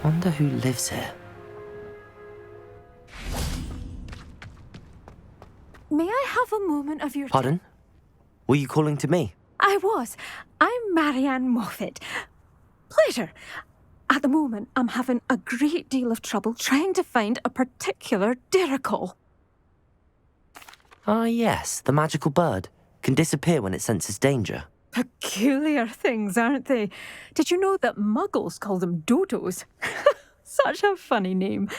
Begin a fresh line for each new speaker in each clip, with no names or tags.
Wonder who lives here.
May I have a moment of your
Pardon? Were you calling to me?
I was. I'm Marianne Moffat. Pleasure. At the moment, I'm having a great deal of trouble trying to find a particular diricle.
Ah, yes, the magical bird. Can disappear when it senses danger.
Peculiar things, aren't they? Did you know that muggles call them dodos? Such a funny name.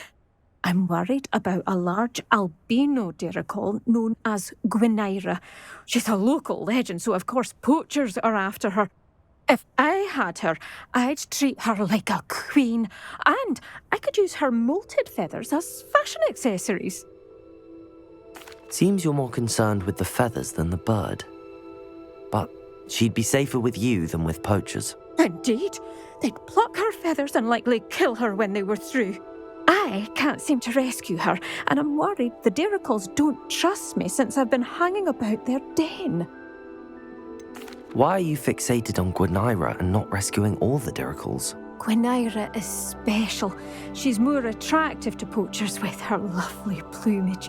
I'm worried about a large albino diricle known as Gwynaira. She's a local legend, so of course poachers are after her. If I had her, I'd treat her like a queen, and I could use her molted feathers as fashion accessories.
Seems you're more concerned with the feathers than the bird. But she'd be safer with you than with poachers.
Indeed. They'd pluck her feathers and likely kill her when they were through. I can't seem to rescue her, and I'm worried the diricles don't trust me since I've been hanging about their den.
Why are you fixated on Gwynaira and not rescuing all the diricles?
Gwynaira is special. She's more attractive to poachers with her lovely plumage.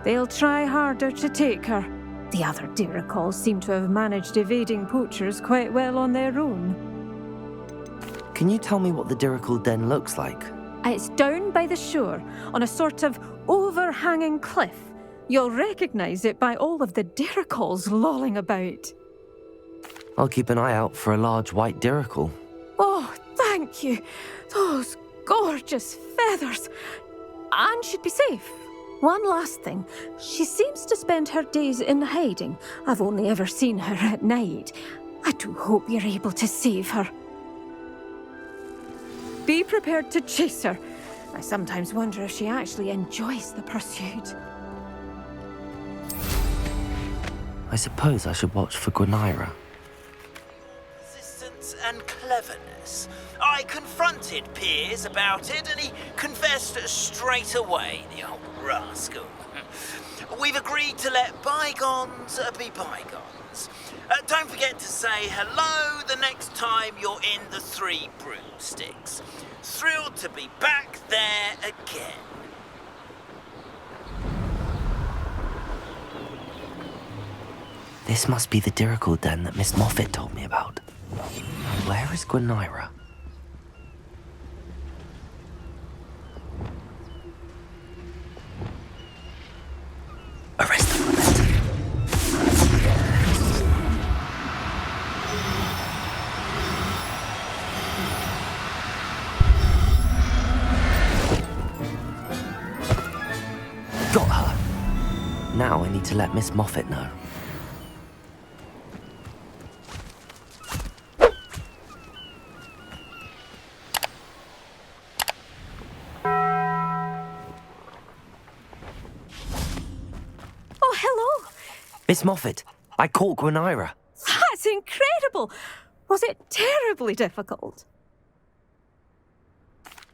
They'll try harder to take her. The other diricles seem to have managed evading poachers quite well on their own.
Can you tell me what the diricle den looks like?
It's down by the shore, on a sort of overhanging cliff. You'll recognise it by all of the diricles lolling about.
I'll keep an eye out for a large white diricle.
Oh, thank you. Those gorgeous feathers. And she'd be safe. One last thing. She seems to spend her days in hiding. I've only ever seen her at night. I do hope you're able to save her. Be prepared to chase her. I sometimes wonder if she actually enjoys the pursuit.
I suppose I should watch for Gwynaira.
Persistence and cleverness. I confronted Piers about it and he confessed straight away, the old rascal. We've agreed to let bygones be bygones. Don't forget to say hello the next time you're in the Three Broomsticks. Thrilled to be back there again.
This must be the diricle den that Miss Moffat told me about. Where is Gwynaira? Arrest them. Got her. Now I need to let Miss Moffat know.
Oh, hello.
Miss Moffat, I caught Gwynaira.
That's incredible. Was it terribly difficult?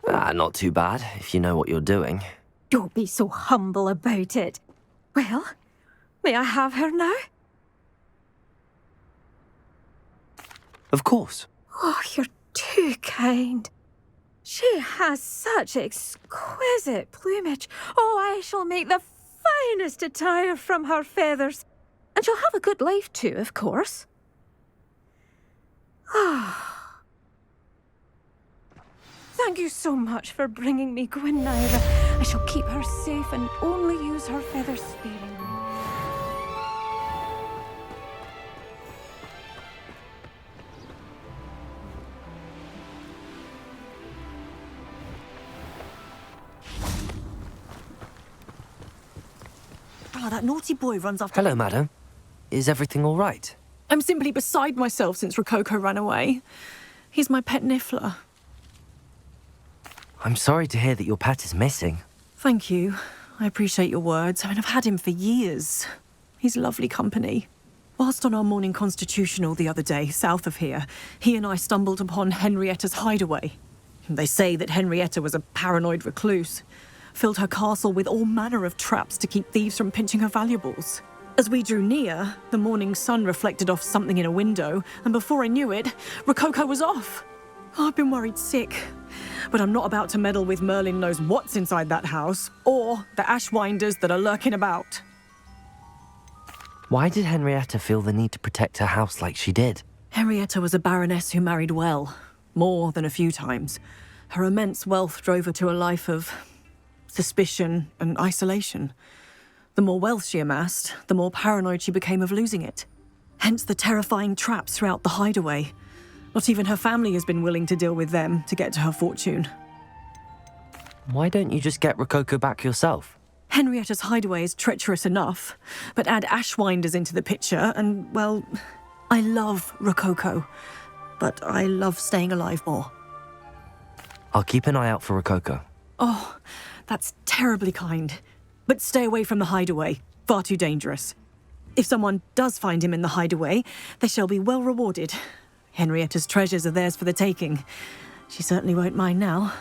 Not too bad, if you know what you're doing.
Don't be so humble about it. Well, may I have her now?
Of course.
Oh, you're too kind. She has such exquisite plumage. Oh, I shall make the finest attire from her feathers. And she'll have a good life too, of course. Ah. Thank you so much for bringing me Gwynaira. I shall keep her safe and only use her feathers sparingly.
Oh, that naughty boy runs after...
Hello, madam. Is everything all right?
I'm simply beside myself since Rococo ran away. He's my pet niffler.
I'm sorry to hear that your pet is missing.
Thank you. I appreciate your words. I mean, I've had him for years. He's lovely company. Whilst on our morning constitutional the other day, south of here, he and I stumbled upon Henrietta's hideaway. They say that Henrietta was a paranoid recluse. Filled her castle with all manner of traps to keep thieves from pinching her valuables. As we drew near, the morning sun reflected off something in a window, and before I knew it, Rococo was off. I've been worried sick. But I'm not about to meddle with Merlin knows what's inside that house, or the Ashwinders that are lurking about.
Why did Henrietta feel the need to protect her house like she did?
Henrietta was a baroness who married well, more than a few times. Her immense wealth drove her to a life of suspicion and isolation. The more wealth she amassed, the more paranoid she became of losing it. Hence the terrifying traps throughout the hideaway. Not even her family has been willing to deal with them to get to her fortune.
Why don't you just get Rococo back yourself?
Henrietta's hideaway is treacherous enough, but add Ashwinders into the picture and, well, I love Rococo, but I love staying alive more.
I'll keep an eye out for Rococo.
Oh, that's terribly kind. But stay away from the hideaway. Far too dangerous. If someone does find him in the hideaway, they shall be well rewarded. Henrietta's treasures are theirs for the taking. She certainly won't mind now.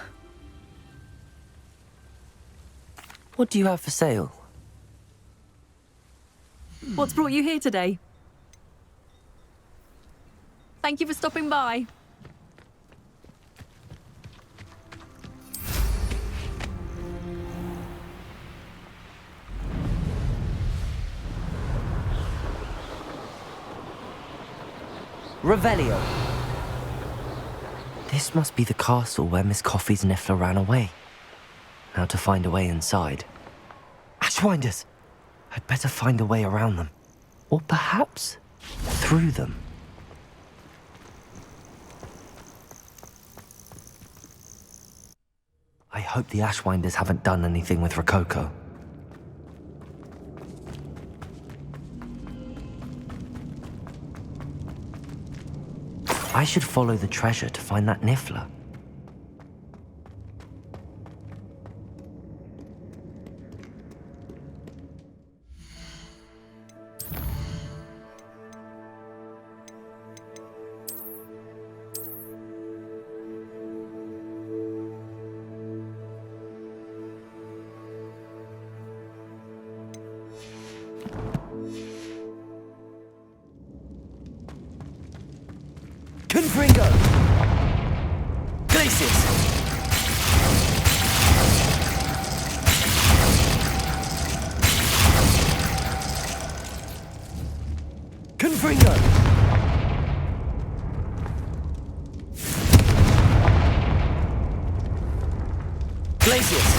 What do you have for sale?
What's brought you here today? Thank you for stopping by.
Revelio. This must be the castle where Miss Coffee's Niffler ran away. Now to find a way inside. Ashwinders! I'd better find a way around them. Or perhaps through them. I hope the Ashwinders haven't done anything with Rococo. I should follow the treasure to find that Niffler. Confringo! Glacius! Confringo! Glacius!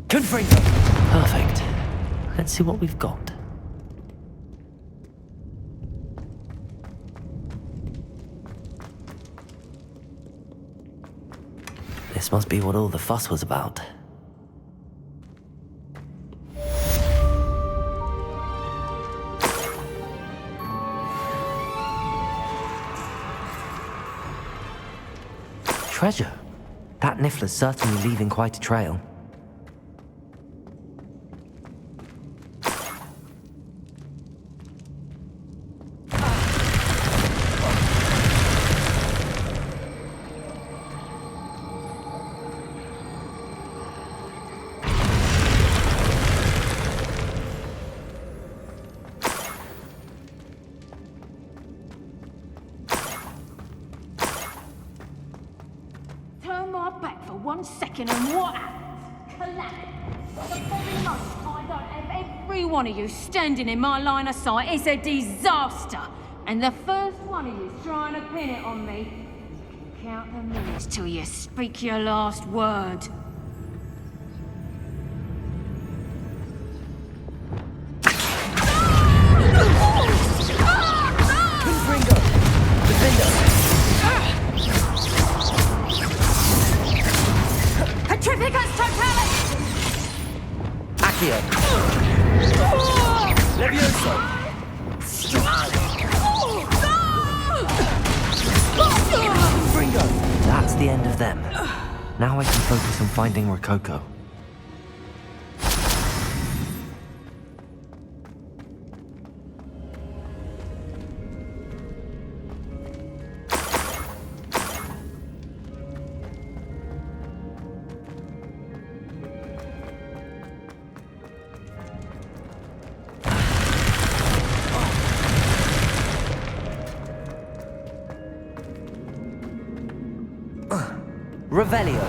Confringo! Perfect. Let's see what we've got. This must be what all the fuss was about. Treasure. That Niffler's certainly leaving quite a trail.
Turn my back for 1 second and what happens? Collapse. The very moment I don't have every one of you standing in my line of sight, it's a disaster. And the first one of you trying to pin it on me, you can count the minutes till you speak your last word.
Confringo! Defender!
Petrificus totalis!
Accio! Levioso! Confringo! That's the end of them. Now I can focus on finding Rococo. Revelio.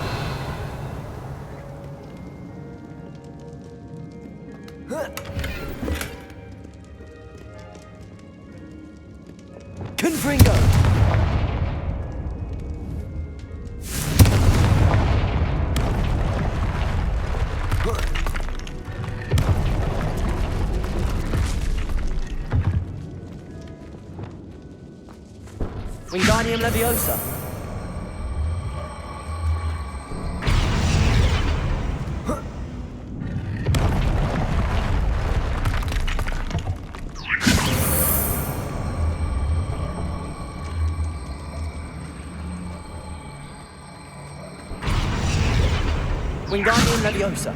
Confringo. Wingardium Leviosa. Wingardium Leviosa.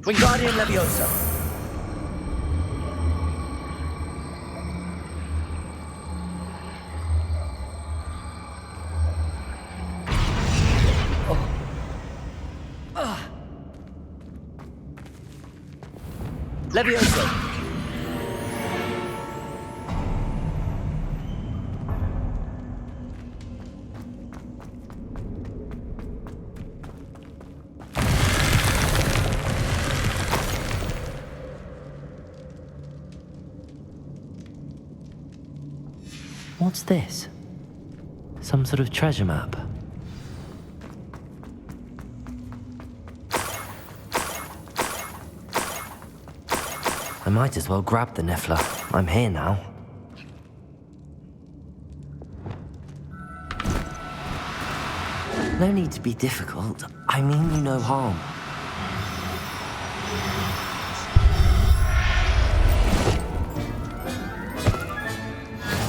Wingardium Leviosa. Leviosa. What's this? Some sort of treasure map? I might as well grab the Niffler. I'm here now. No need to be difficult. I mean you no harm.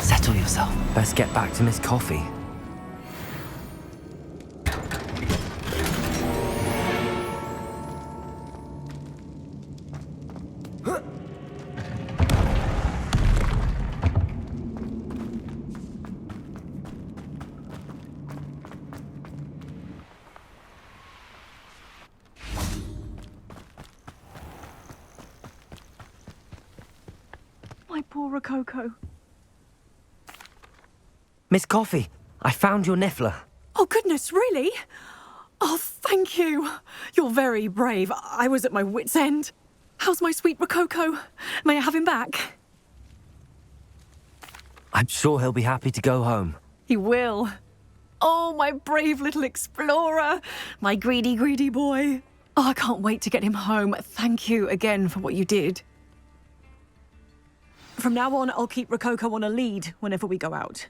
Settle yourself. Best get back to Miss Coffee.
My poor Rococo.
Miss Coffee, I found your Niffler.
Oh, goodness, really? Oh, thank you. You're very brave. I was at my wit's end. How's my sweet Rococo? May I have him back?
I'm sure he'll be happy to go home.
He will. Oh, my brave little explorer. My greedy, greedy boy. Oh, I can't wait to get him home. Thank you again for what you did. From now on, I'll keep Rococo on a lead whenever we go out.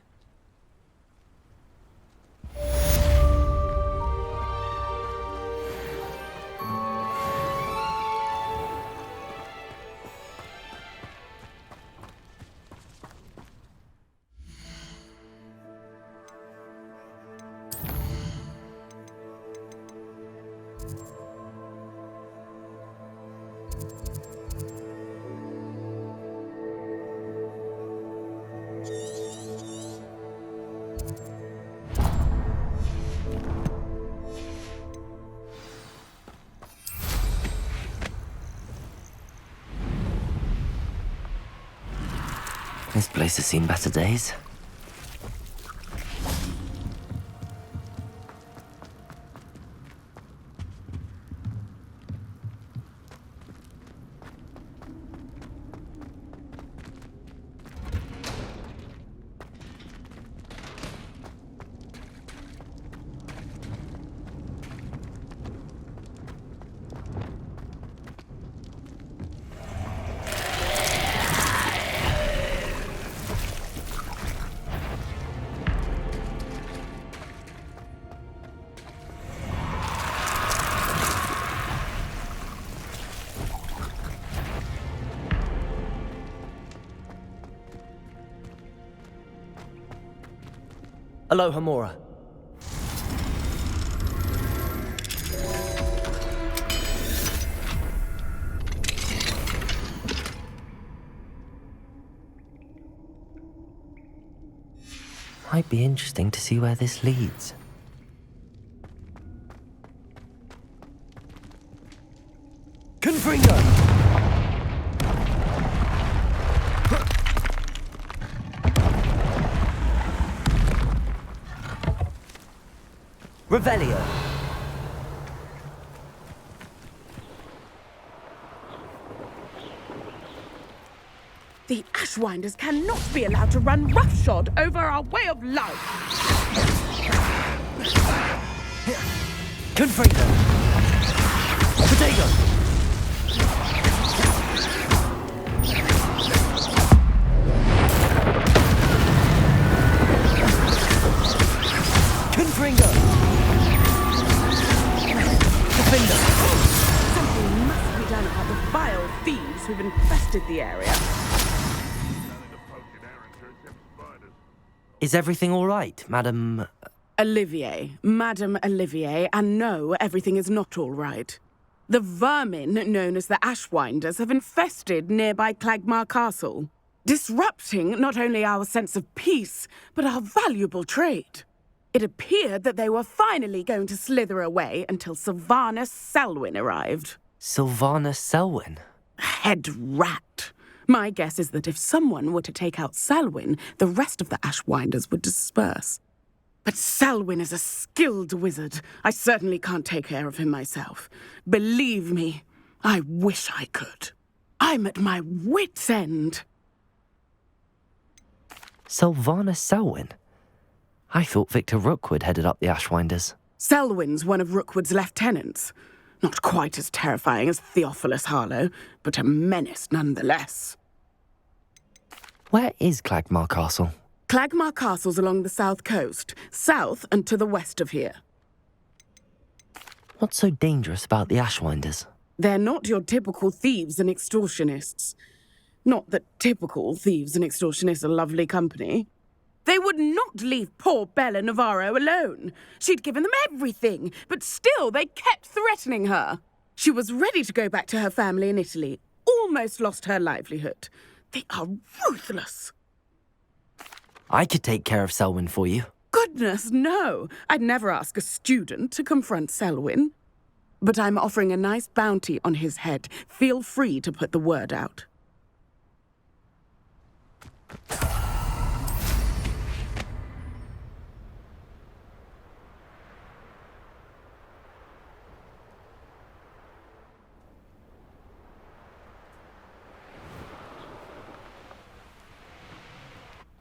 This place has seen better days. Aloha Mora. Might be interesting to see where this leads. Confringo! Revelio.
The Ashwinders cannot be allowed to run roughshod over our way of life.
Confringo. Potato. Confringo. Defender.
Something must be done about the vile thieves who've infested the area.
Is everything all right, Madam?
Olivier, Madame Olivier, and no, everything is not all right. The vermin known as the Ashwinders have infested nearby Clagmar Castle, disrupting not only our sense of peace, but our valuable trade. It appeared that they were finally going to slither away until Sylvanus Selwyn arrived.
Sylvanus Selwyn?
Head rat. My guess is that if someone were to take out Selwyn, the rest of the Ashwinders would disperse. But Selwyn is a skilled wizard. I certainly can't take care of him myself. Believe me, I wish I could. I'm at my wit's end.
Sylvanus Selwyn? I thought Victor Rookwood headed up the Ashwinders.
Selwyn's one of Rookwood's lieutenants. Not quite as terrifying as Theophilus Harlow, but a menace nonetheless.
Where is Clagmar Castle?
Clagmar Castle's along the south coast, south and to the west of here.
What's so dangerous about the Ashwinders?
They're not your typical thieves and extortionists. Not that typical thieves and extortionists are lovely company. They would not leave poor Bella Navarro alone. She'd given them everything, but still they kept threatening her. She was ready to go back to her family in Italy, almost lost her livelihood. They are ruthless.
I could take care of Selwyn for you.
Goodness, no. I'd never ask a student to confront Selwyn. But I'm offering a nice bounty on his head. Feel free to put the word out.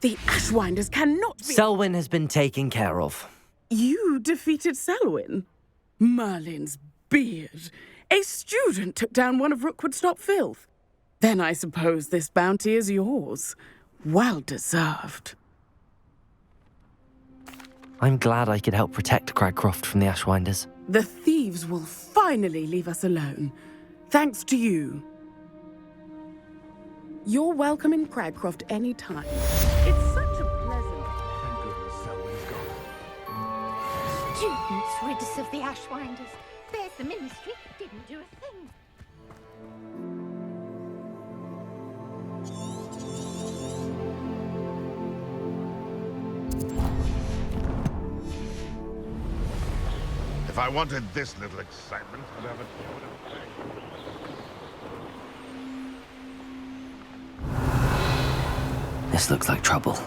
The Ashwinders cannot be—
Selwyn has been taken care of.
You defeated Selwyn? Merlin's beard. A student took down one of Rookwood's top filth. Then I suppose this bounty is yours. Well deserved.
I'm glad I could help protect Cragcroft from the Ashwinders.
The thieves will finally leave us alone. Thanks to you. You're welcome in Cragcroft any time. It's such a pleasant—
Thank goodness Selwyn's gone.
Students rid us of the Ashwinders. There's the ministry. Didn't do a thing.
If I wanted this little excitement, I'd have it.
This looks like trouble.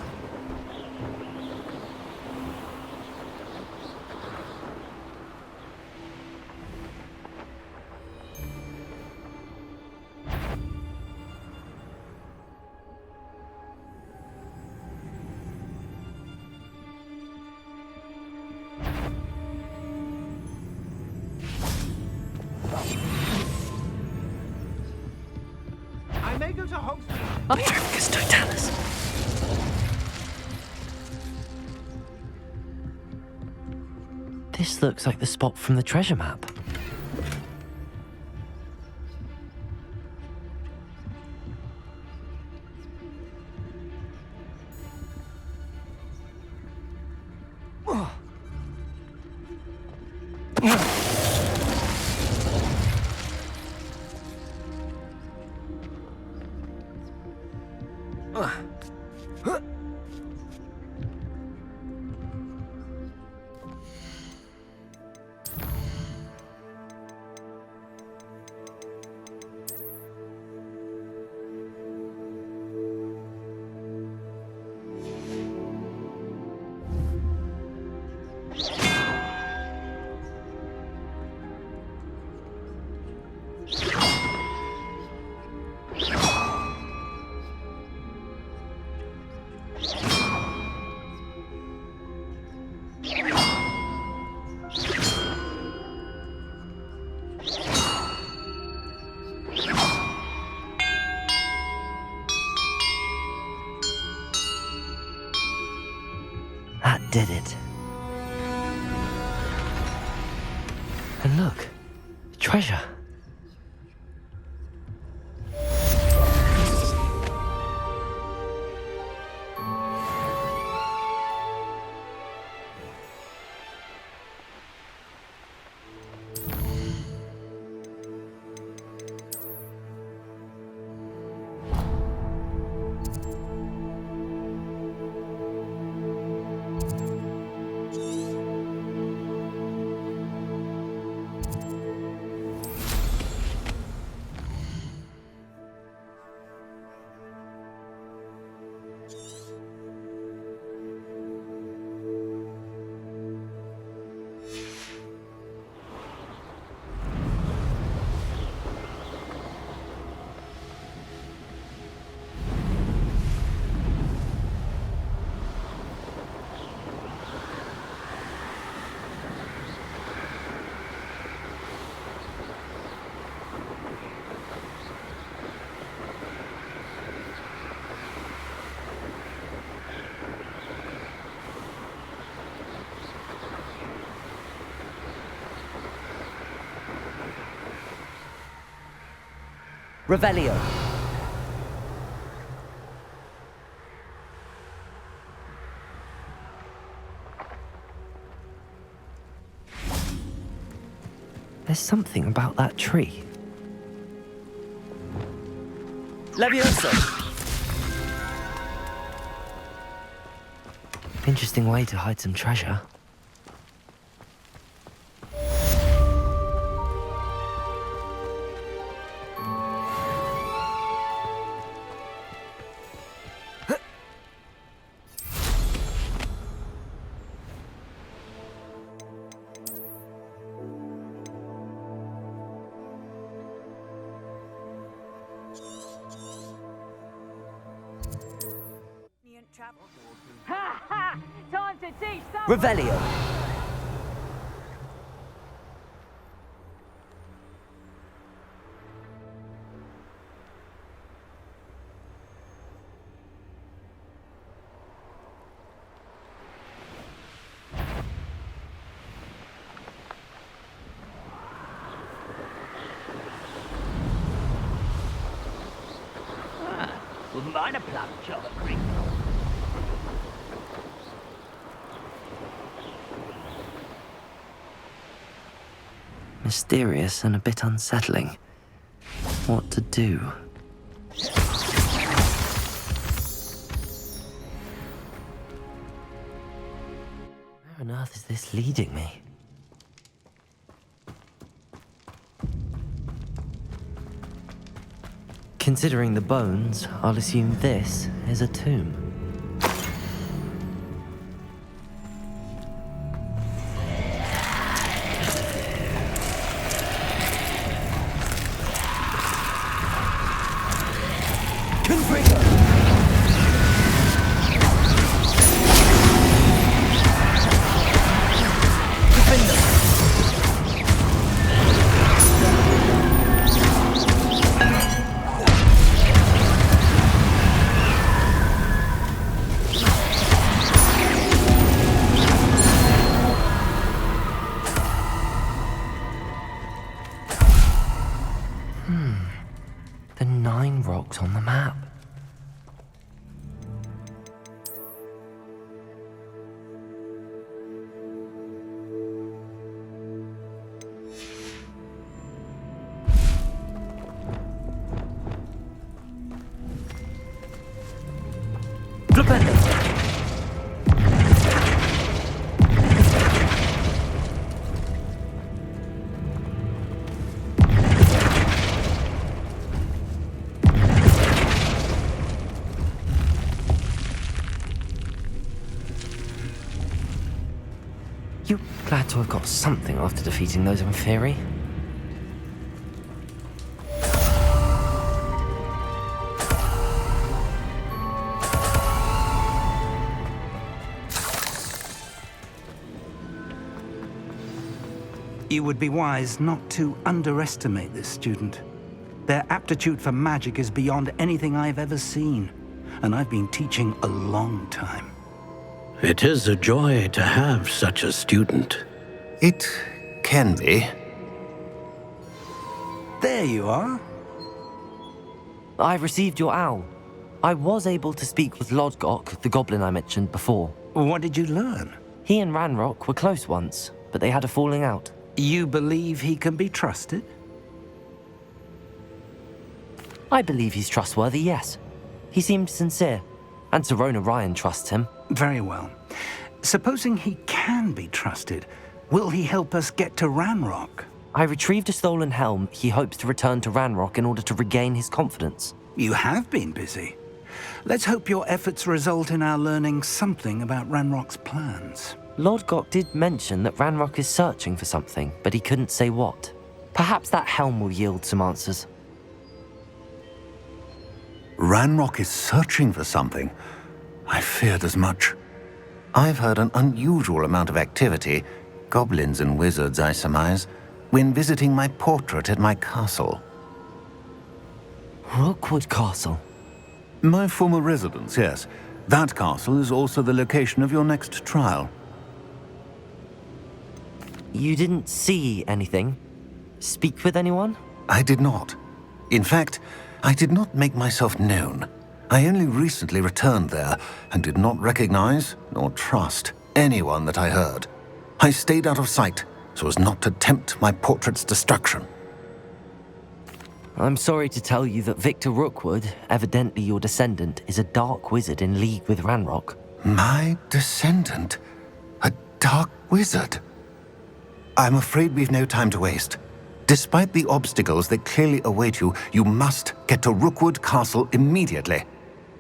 I may go to Hogwarts.
Obtricus Totalis. This looks like the spot from the treasure map. did it. And look, treasure. Revelio. There's something about that tree. Levioso! Interesting way to hide some treasure.
Time to teach someone.
Revelio.
Wouldn't mind a plum job at Greenville.
Mysterious and a bit unsettling. What to do? Where on earth is this leading me? Considering the bones, I'll assume this is a tomb. The 9 rocks on the map. You glad to have got something after defeating those in theory?
You would be wise not to underestimate this student. Their aptitude for magic is beyond anything I've ever seen, and I've been teaching a long time.
It is a joy to have such a student.
It can be.
There you are.
I received your owl. I was able to speak with Lodgok, the goblin I mentioned before.
What did you learn?
He and Ranrock were close once, but they had a falling out.
You believe he can be trusted?
I believe he's trustworthy, yes. He seemed sincere, and Serona Ryan trusts him.
Very well. Supposing he can be trusted, will he help us get to Ranrock?
I retrieved a stolen helm he hopes to return to Ranrock in order to regain his confidence.
You have been busy. Let's hope your efforts result in our learning something about Ranrock's plans.
Lodgok did mention that Ranrock is searching for something, but he couldn't say what. Perhaps that helm will yield some answers.
Ranrock is searching for something. I feared as much. I've heard an unusual amount of activity, goblins and wizards, I surmise, when visiting my portrait at my castle.
Rookwood Castle?
My former residence, yes. That castle is also the location of your next trial.
You didn't see anything? Speak with anyone?
I did not. In fact, I did not make myself known. I only recently returned there and did not recognize nor trust anyone that I heard. I stayed out of sight so as not to tempt my portrait's destruction.
I'm sorry to tell you that Victor Rookwood, evidently your descendant, is a dark wizard in league with Ranrock.
My descendant? A dark wizard? I'm afraid we've no time to waste. Despite the obstacles that clearly await you, you must get to Rookwood Castle immediately.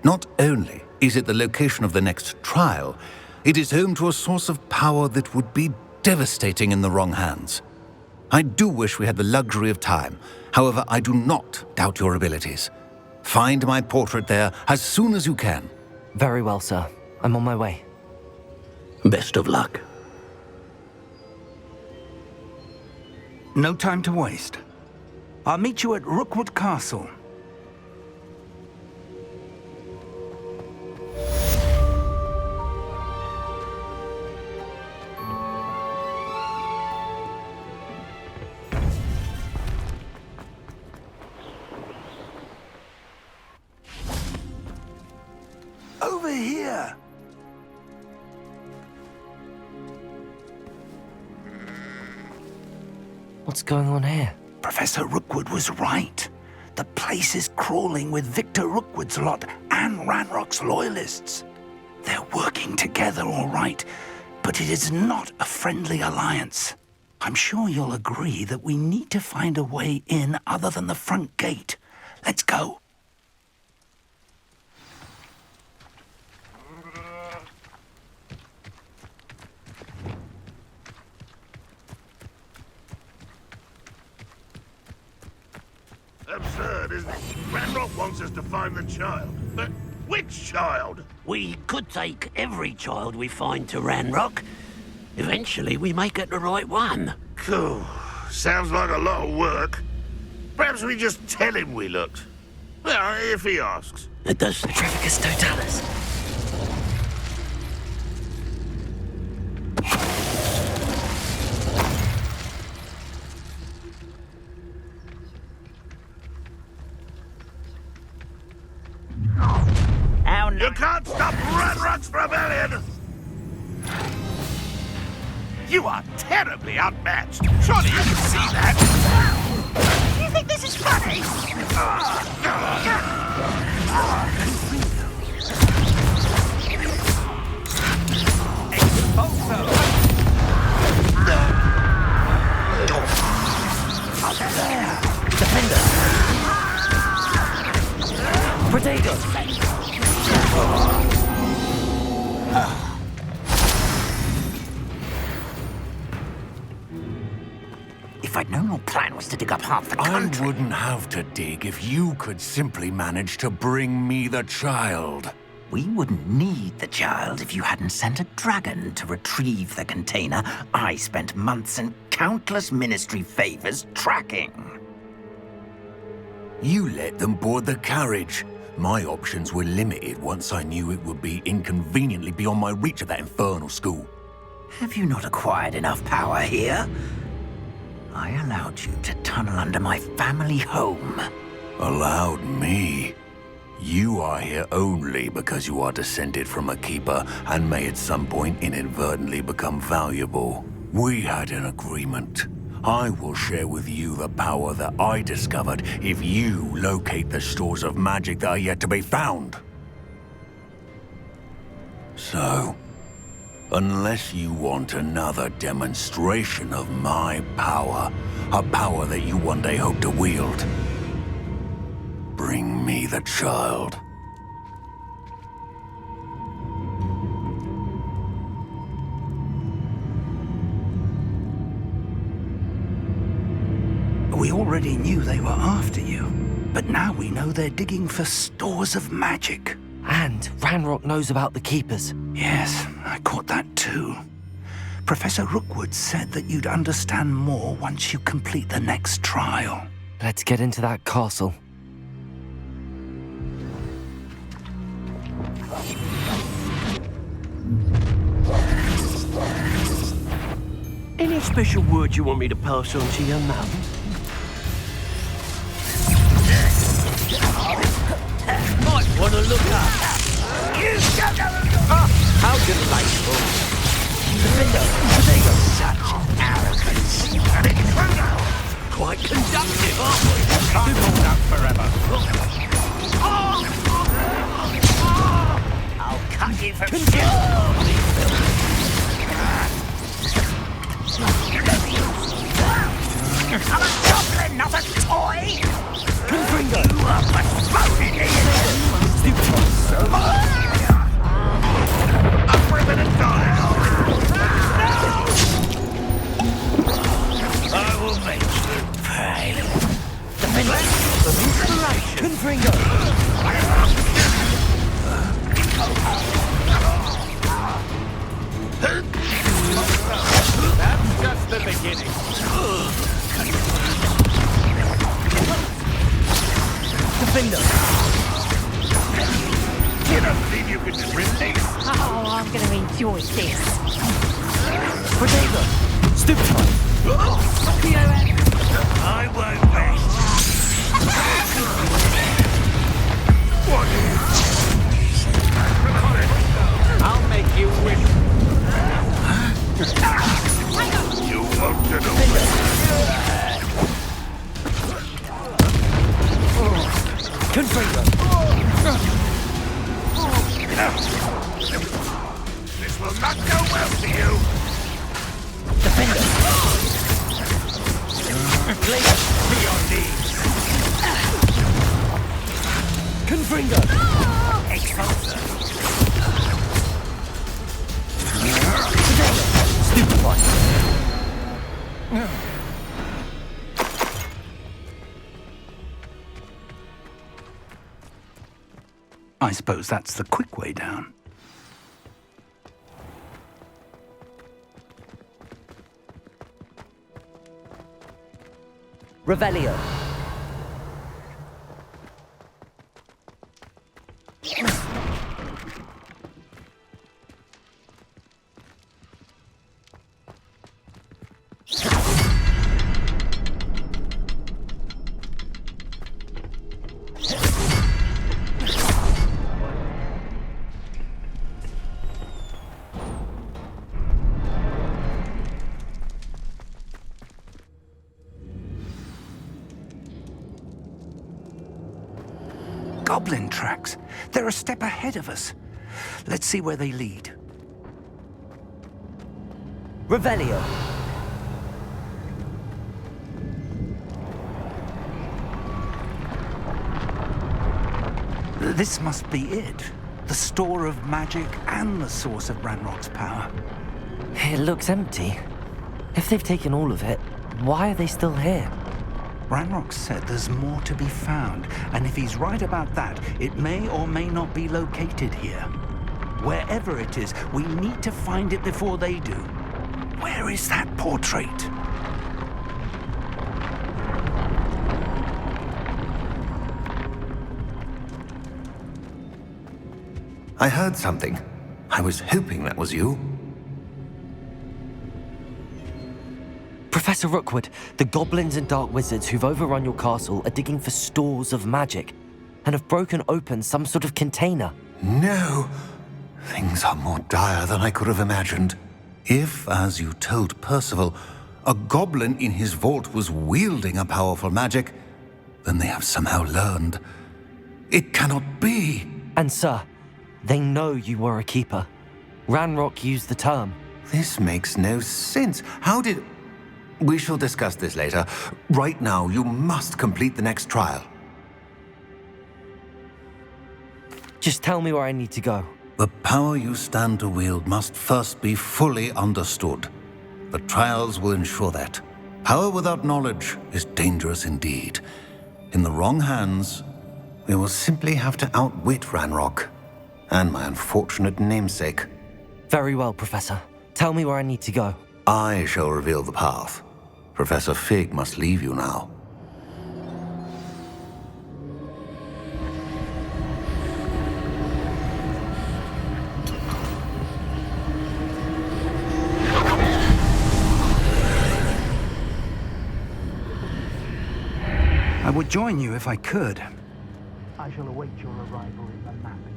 Not only is it the location of the next trial, it is home to a source of power that would be devastating in the wrong hands. I do wish we had the luxury of time. However, I do not doubt your abilities. Find my portrait there as soon as you can.
Very well, sir. I'm on my way.
Best of luck.
No time to waste. I'll meet you at Rookwood Castle. Over here!
What's going on here?
Professor Rookwood was right. The place is crawling with Victor Rookwood's lot and Ranrock's loyalists. They're working together, all right, but it is not a friendly alliance. I'm sure you'll agree that we need to find a way in other than the front gate. Let's go.
Absurd, isn't it? Ranrock wants us to find the child. But which child?
We could take every child we find to Ranrock. Eventually, we may get the right one.
Cool. Sounds like a lot of work. Perhaps we just tell him we looked. Well, if he asks.
It does.
Petrificus totalis.
You can't stop Ranrock's rebellion! You are terribly outmatched. Surely you can see that.
You think this is funny?
Defender! Protego!
If I'd known your plan was to dig up half the country...
I wouldn't have to dig if you could simply manage to bring me the child.
We wouldn't need the child if you hadn't sent a dragon to retrieve the container I spent months and countless ministry favors tracking.
You let them board the carriage. My options were limited once I knew it would be inconveniently beyond my reach at that infernal school.
Have you not acquired enough power here? I allowed you to tunnel under my family home.
Allowed me? You are here only because you are descended from a keeper and may at some point inadvertently become valuable. We had an agreement. I will share with you the power that I discovered if you locate the stores of magic that are yet to be found. So, unless you want another demonstration of my power, a power that you one day hope to wield, bring me the child.
We already knew they were after you, but now we know they're digging for stores of magic.
And Ranrock knows about the Keepers.
Yes, I caught that too. Professor Rookwood said that you'd understand more once you complete the next trial.
Let's get into that castle.
Any special word you want me to pass on to your mum? Might want to look up. How delightful. They got such arrogance. Quite conductive, aren't we?
Can't hold out forever.
I'll cut you from I'm a goblin, not a toy!
Confringo!
You are postponing it!
Up with it and die!
I will make you pay.
Confringo!
That's just the beginning.
Defender!
You don't believe you can rip these?
Oh, I'm going to enjoy this.
Protego! Stupefy!
I won't rest. What? I'll make you wish. You won't get away.
Confringo!
This will not go well for you.
Defender! Blade!
Be on these.
Confringo!
Expulsor.
Stupefy!
I suppose that's the quick way down.
Revelio.
Goblin tracks. They're a step ahead of us. Let's see where they lead.
Revelio.
This must be it. The store of magic and the source of Ranrock's power.
It looks empty. If they've taken all of it, why are they still here?
Ranrock said there's more to be found, and if he's right about that, it may or may not be located here. Wherever it is, we need to find it before they do. Where is that portrait?
I heard something. I was hoping that was you.
Professor Rookwood, the goblins and dark wizards who've overrun your castle are digging for stores of magic and have broken open some sort of container.
No! Things are more dire than I could have imagined. If, as you told Percival, a goblin in his vault was wielding a powerful magic, then they have somehow learned. It cannot be!
And sir, they know you were a keeper. Ranrock used the term.
This makes no sense. How did... We shall discuss this later. Right now, you must complete the next trial.
Just tell me where I need to go.
The power you stand to wield must first be fully understood. The trials will ensure that. Power without knowledge is dangerous indeed. In the wrong hands, we will simply have to outwit Ranrock and my unfortunate namesake.
Very well, Professor. Tell me where I need to go.
I shall reveal the path. Professor Fig must leave you now.
I would join you if I could.
I shall await your arrival in the map.